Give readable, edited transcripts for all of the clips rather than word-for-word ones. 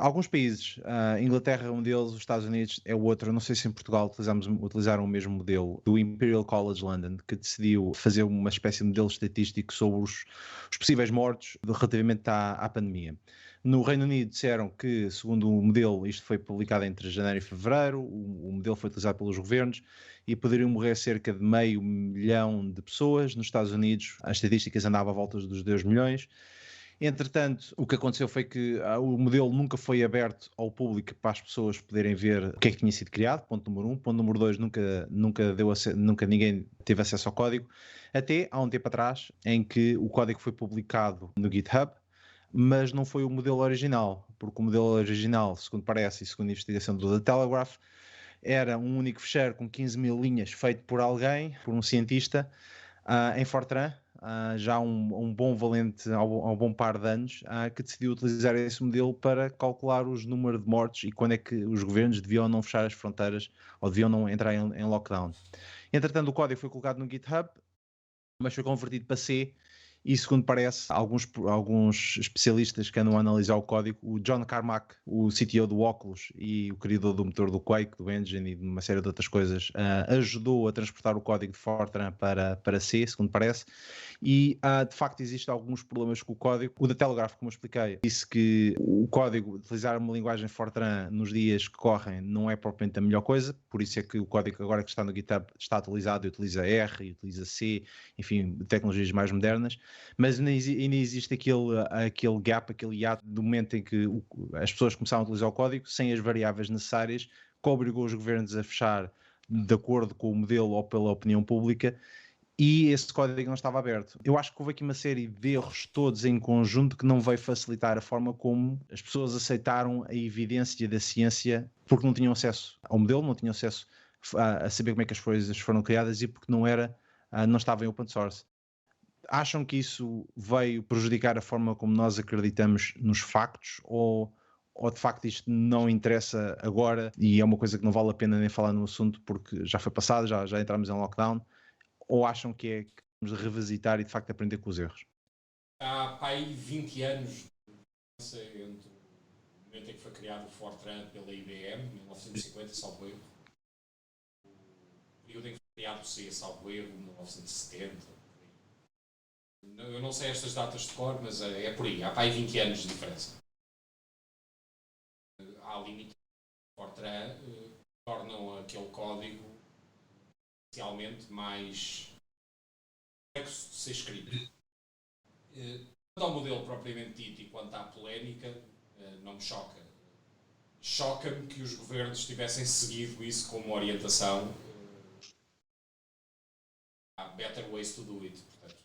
Alguns países, a Inglaterra é um deles, os Estados Unidos é o outro. Eu não sei se em Portugal utilizaram o mesmo modelo do Imperial College London, que decidiu fazer uma espécie de modelo estatístico sobre os possíveis mortos relativamente à pandemia. No Reino Unido disseram que, segundo o modelo, isto foi publicado entre janeiro e fevereiro, o modelo foi utilizado pelos governos e poderiam morrer cerca de 500.000 de pessoas. Nos Estados Unidos as estatísticas andavam à volta dos 2 milhões. Entretanto, o que aconteceu foi que o modelo nunca foi aberto ao público para as pessoas poderem ver o que é que tinha sido criado, ponto número 1. Ponto número 2, nunca ninguém teve acesso ao código, até há um tempo atrás, em que o código foi publicado no GitHub, mas não foi o modelo original, porque o modelo original, segundo parece e segundo a investigação do The Telegraph, era um único fecheiro com 15.000 linhas feito por alguém, por um cientista, em Fortran, já há um bom valente, há um bom par de anos, que decidiu utilizar esse modelo para calcular os números de mortos e quando é que os governos deviam não fechar as fronteiras ou deviam não entrar em lockdown. Entretanto, o código foi colocado no GitHub, mas foi convertido para C e, segundo parece, alguns especialistas que andam a analisar o código, o John Carmack, o CTO do Oculus e o criador do motor do Quake, do Engine e de uma série de outras coisas, ajudou a transportar o código de Fortran para C, segundo parece, e de facto existem alguns problemas com o código. O da Telegraph, como eu expliquei, disse que o código, utilizar uma linguagem Fortran nos dias que correm não é propriamente a melhor coisa, por isso é que o código agora que está no GitHub está atualizado e utiliza R e utiliza C, enfim, tecnologias mais modernas, mas ainda existe aquele gap, aquele hiato do momento em que as pessoas começaram a utilizar o código sem as variáveis necessárias, que obrigou os governos a fechar de acordo com o modelo ou pela opinião pública, e esse código não estava aberto. Eu acho que houve aqui uma série de erros todos em conjunto que não veio facilitar a forma como as pessoas aceitaram a evidência da ciência, porque não tinham acesso ao modelo, não tinham acesso a saber como é que as coisas foram criadas e porque não estava em open source. Acham que isso veio prejudicar a forma como nós acreditamos nos factos ou de facto isto não interessa agora e é uma coisa que não vale a pena nem falar no assunto porque já foi passado, já entramos em lockdown, ou acham que temos de revisitar e de facto aprender com os erros? Há aí 20 anos, entre o momento em que foi criado o Fortran pela IBM, 1950, salvo erro, o período em que foi criado o C, salvo erro, 1970. Eu não sei estas datas de cor, mas é por aí. Há para aí 20 anos de diferença. Há limites de Fortran que tornam aquele código especialmente mais complexo de ser escrito. Quanto ao modelo propriamente dito e quanto à polémica, não me choca. Choca-me que os governos tivessem seguido isso como orientação. Há better ways to do it. Portanto,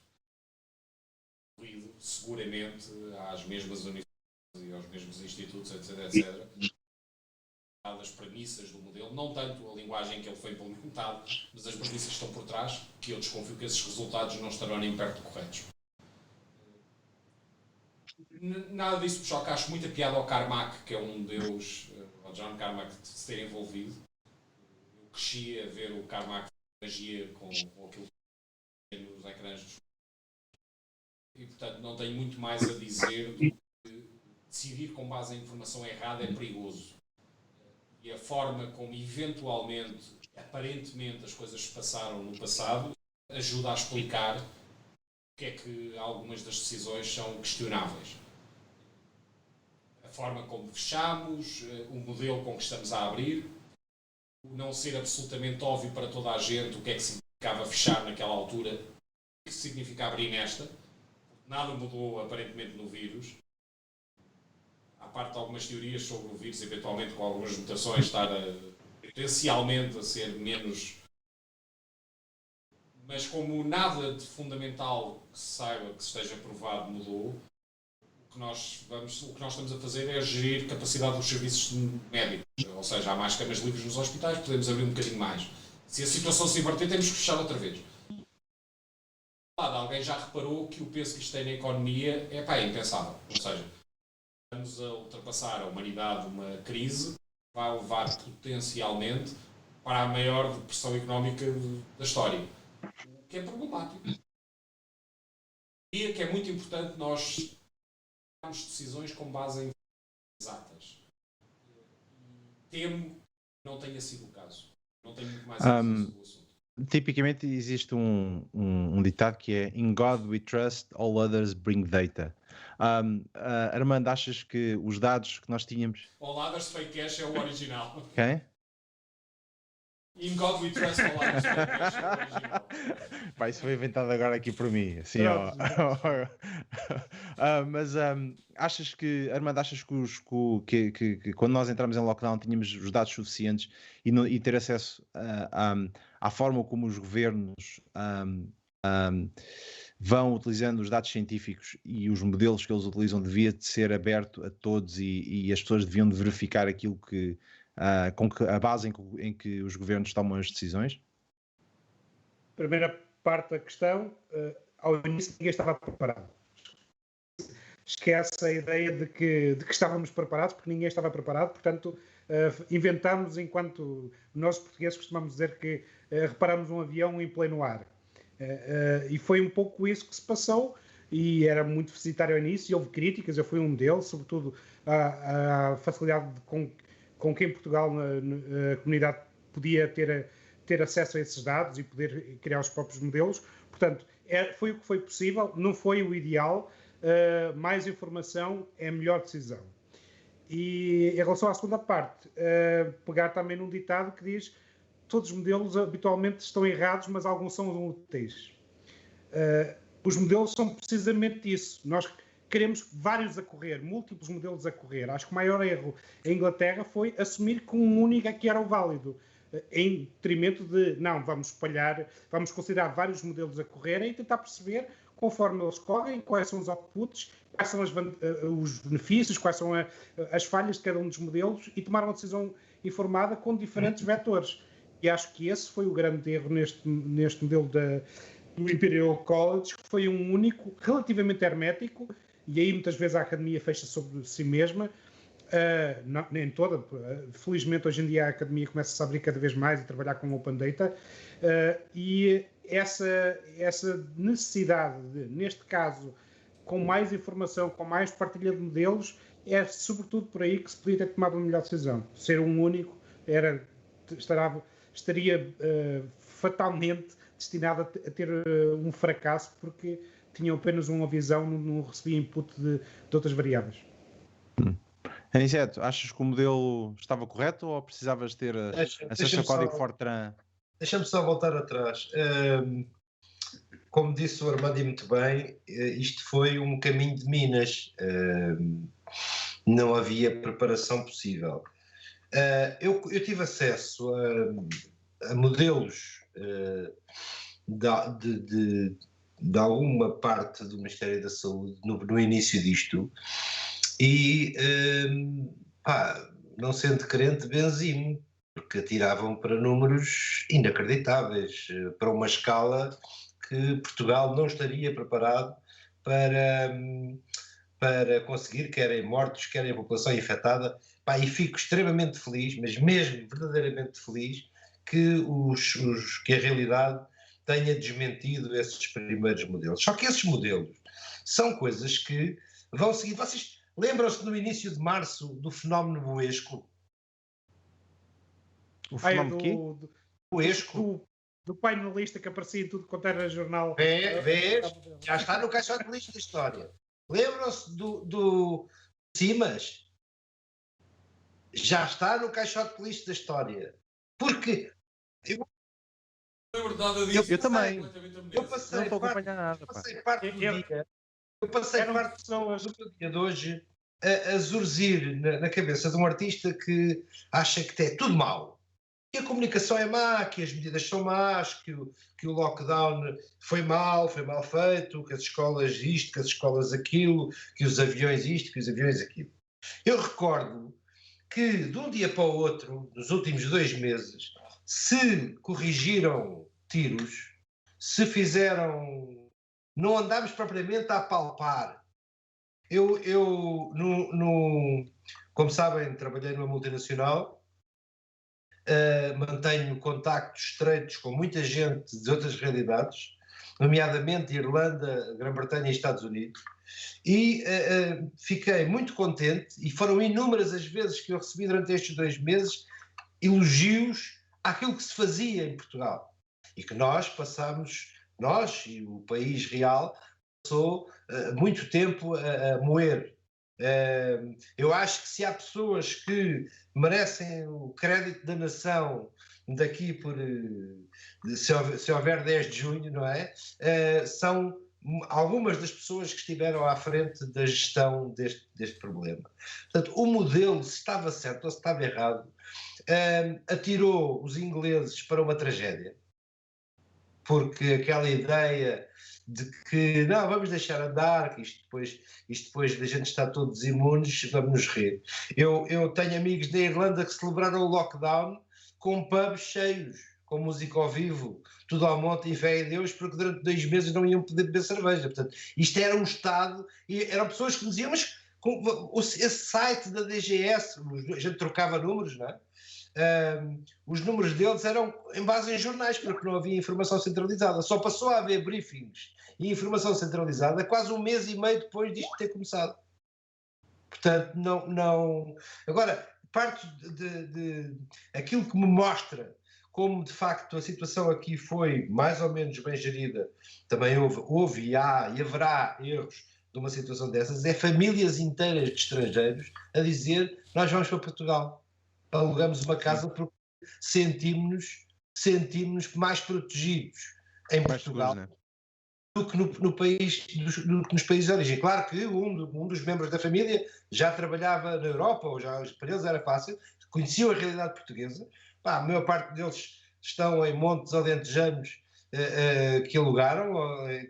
seguramente às mesmas universidades e aos mesmos institutos, etc. As premissas do modelo, não tanto a linguagem em que ele foi implementado, mas as premissas que estão por trás, que eu desconfio que esses resultados não estarão nem perto corretos. Nada disso me choca, acho muita piada ao Carmack, que é um deus, ao John Carmack, de se ter envolvido. Eu cresci a ver o Carmack magia com aquilo que nos ecrãs. E portanto não tenho muito mais a dizer do que decidir com base em informação errada é perigoso. E a forma como eventualmente, aparentemente, as coisas se passaram no passado ajuda a explicar porque é que algumas das decisões são questionáveis. A forma como fechamos, o modelo com que estamos a abrir, o não ser absolutamente óbvio para toda a gente o que é que significava fechar naquela altura, o que significa abrir nesta. Nada mudou aparentemente no vírus. À parte de algumas teorias sobre o vírus, eventualmente com algumas mutações, estar potencialmente a ser menos. Mas como nada de fundamental que se saiba, que esteja provado, mudou, o que nós estamos a fazer é gerir a capacidade dos serviços médicos. Ou seja, há mais camas livres nos hospitais, podemos abrir um bocadinho mais. Se a situação se inverter, temos que fechar outra vez. Alguém já reparou que o peso que isto tem na economia é impensável. Ou seja, estamos a ultrapassar a humanidade uma crise que vai levar potencialmente para a maior depressão económica da história. O que é problemático. E que é muito importante nós tomarmos decisões com base em exatas. Temo que não tenha sido o caso. Não tenho muito mais a dizer sobre o assunto. Tipicamente existe um ditado que é In God we trust, all others bring data. Armando, achas que os dados que nós tínhamos... All Others Fake Cash é o original. Quem? In God we trust, All Others Fake Cash é o original. Pá, isso foi inventado agora aqui por mim. Assim, mas Armando, achas que quando nós entramos em lockdown tínhamos os dados suficientes e ter acesso à forma como os governos vão utilizando os dados científicos e os modelos que eles utilizam devia de ser aberto a todos e as pessoas deviam de verificar aquilo que a base em que os governos tomam as decisões? Primeira parte da questão, ao início ninguém estava preparado. Esquece a ideia de que estávamos preparados, porque ninguém estava preparado, portanto, inventámos enquanto nós portugueses costumamos dizer que reparámos um avião em pleno ar. E foi um pouco isso que se passou, e era muito deficitário ao início, e houve críticas, eu fui um deles, sobretudo a facilidade com que em Portugal a comunidade podia ter acesso a esses dados e poder criar os próprios modelos. Portanto, foi o que foi possível, não foi o ideal, mais informação é a melhor decisão. E em relação à segunda parte, pegar também num ditado que diz todos os modelos habitualmente estão errados, mas alguns são úteis. Os modelos são precisamente isso. Nós queremos vários a correr, múltiplos modelos a correr. Acho que o maior erro em Inglaterra foi assumir que um único é que era o válido, em detrimento de, não, vamos espalhar, vamos considerar vários modelos a correrem e tentar perceber, conforme eles correm, quais são os outputs, quais são os benefícios, quais são as falhas de cada um dos modelos e tomar uma decisão informada com diferentes vetores. E acho que esse foi o grande erro neste modelo do Imperial College, que foi um único, relativamente hermético, e aí muitas vezes a academia fecha sobre si mesma, não, nem toda, felizmente hoje em dia a academia começa a abrir cada vez mais e trabalhar com Open Data, e essa necessidade de, neste caso, com mais informação, com mais partilha de modelos, é sobretudo por aí que se podia ter tomado uma melhor decisão. Ser um único estaria fatalmente destinado a ter um fracasso, porque tinham apenas uma visão, não recebia input de outras variáveis. Aniceto, achas que o modelo estava correto ou precisavas ter acesso ao código Fortran? Deixa-me só voltar atrás. Como disse o Armando muito bem, isto foi um caminho de Minas. Não havia preparação possível. Eu tive acesso a modelos de alguma parte do Ministério da Saúde no início disto e, não sendo crente, benzi-me, porque atiravam para números inacreditáveis, para uma escala que Portugal não estaria preparado para conseguir, quer em mortos, quer em população infectada. E fico extremamente feliz, mas mesmo verdadeiramente feliz, que a realidade tenha desmentido esses primeiros modelos. Só que esses modelos são coisas que vão seguir. Vocês lembram-se no início de março do fenómeno Boesco? O fenómeno quê? Boesco. Do painelista que aparecia em tudo quanto era jornal. Vês? Já está no caixote de lixo da história. Lembram-se do Simas? Já está no caixote de lixo da história. Porque eu também. Eu passei parte do dia. Eu passei parte do dia de hoje a zurzir na cabeça de um artista que acha que é tudo mau. Que a comunicação é má, que as medidas são más, que o lockdown foi mal feito, que as escolas isto, que as escolas aquilo, que os aviões isto, que os aviões aquilo. Eu recordo que de um dia para o outro, nos últimos 2 meses, se corrigiram tiros, se fizeram... Não andámos propriamente a apalpar. Como sabem, trabalhei numa multinacional, mantenho contactos estreitos com muita gente de outras realidades nomeadamente Irlanda, Grã-Bretanha e Estados Unidos, e fiquei muito contente, e foram inúmeras as vezes que eu recebi durante estes 2 meses elogios àquilo que se fazia em Portugal, e que nós passámos, nós e o país real, passou muito tempo a moer. Eu acho que se há pessoas que merecem o crédito da nação daqui por se houver 10 de junho, não é? São algumas das pessoas que estiveram à frente da gestão deste problema. Portanto, o modelo, se estava certo ou se estava errado, atirou os ingleses para uma tragédia, porque aquela ideia de que não, vamos deixar andar, que isto depois da gente estar todos imunes, vamos nos rir. Eu tenho amigos da Irlanda que celebraram o lockdown com pubs cheios, com música ao vivo, tudo ao monte e fé em Deus, porque durante 2 meses não iam poder beber cerveja. Portanto, isto era um Estado, e eram pessoas que me diziam, mas esse site da DGS, a gente trocava números, não é? Os números deles eram em base em jornais, porque não havia informação centralizada. Só passou a haver briefings e informação centralizada quase 1 mês e meio depois disto ter começado. Portanto, não... Agora, parte de aquilo que me mostra como, de facto, a situação aqui foi mais ou menos bem gerida. Também houve e há e haverá erros de uma situação dessas. É famílias inteiras de estrangeiros a dizer, nós vamos para Portugal. Alugamos uma casa porque sentimos-nos mais protegidos em Portugal do que no país, nos países de origem. Claro que um dos membros da família já trabalhava na Europa, ou já para eles era fácil, conheciam a realidade portuguesa. A maior parte deles estão em montes alentejanos que alugaram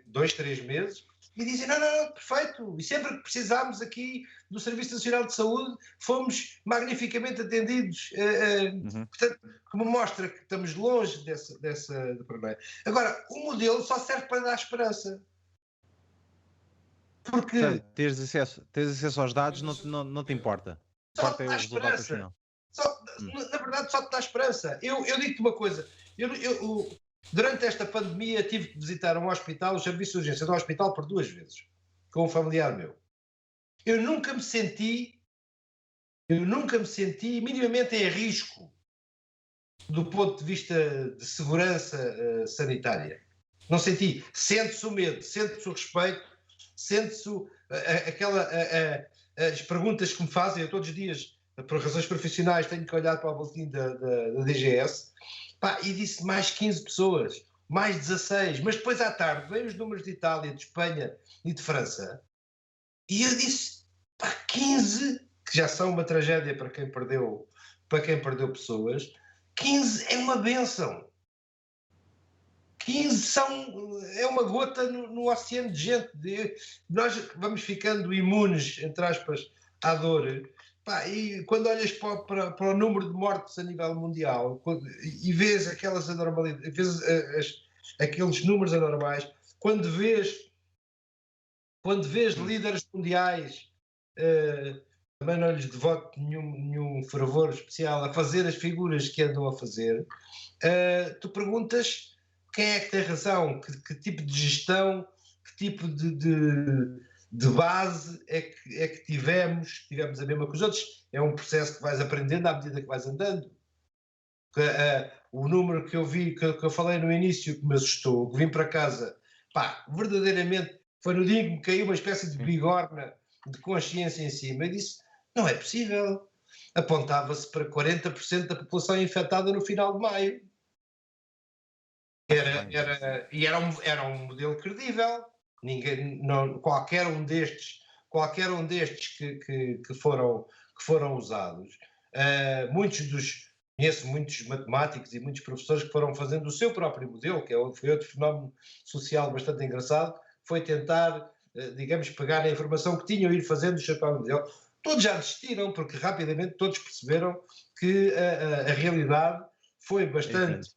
2, 3 meses, e dizem, não, perfeito, e sempre que precisámos aqui do Serviço Nacional de Saúde, fomos magnificamente atendidos. Portanto, que me mostra que estamos longe dessa problema. Agora, o modelo só serve para dar esperança. Porque... Teres acesso aos dados não te importa. Importa é o resultado final. Na verdade, só te dá esperança. Eu digo-te uma coisa, durante esta pandemia tive que visitar um hospital, o serviço de urgência do hospital, por 2 vezes, com um familiar meu. Eu nunca me senti minimamente em risco do ponto de vista de segurança sanitária. Não senti. Sente-se o medo, sente-se o respeito, sente-se as perguntas que me fazem. Eu todos os dias, por razões profissionais, tenho que olhar para o boletim da DGS, e disse mais 15 pessoas, mais 16, mas depois à tarde veio os números de Itália, de Espanha e de França, e eu disse, 15, que já são uma tragédia para quem perdeu pessoas, 15 é uma bênção. 15 é uma gota no oceano de gente. Nós vamos ficando imunes, entre aspas, à dor. E quando olhas para o número de mortes a nível mundial e vês aquelas anormalidades, vês aqueles números anormais, quando vês líderes mundiais, também não lhes devoto nenhum fervor especial, a fazer as figuras que andam a fazer, tu perguntas quem é que tem razão, que tipo de gestão, que tipo de base é que tivemos a mesma que os outros. É um processo que vais aprendendo à medida que vais andando. O número que eu vi, que eu falei no início, que me assustou, que vim para casa, verdadeiramente foi no dia em que me caiu uma espécie de bigorna de consciência em cima, e disse, não é possível. Apontava-se para 40% da população infectada no final de maio. Era um modelo credível. Qualquer um destes que foram usados, conheço muitos matemáticos e muitos professores que foram fazendo o seu próprio modelo, que foi outro fenómeno social bastante engraçado, foi tentar, digamos, pegar a informação que tinham e ir fazendo o seu próprio modelo. Todos já desistiram, porque rapidamente todos perceberam que a realidade foi bastante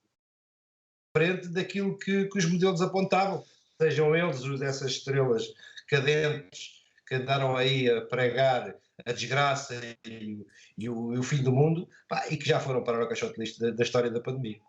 diferente daquilo que os modelos apontavam. Sejam eles dessas estrelas cadentes que andaram aí a pregar a desgraça e o fim do mundo, e que já foram parar ao caixote lixo da história da pandemia.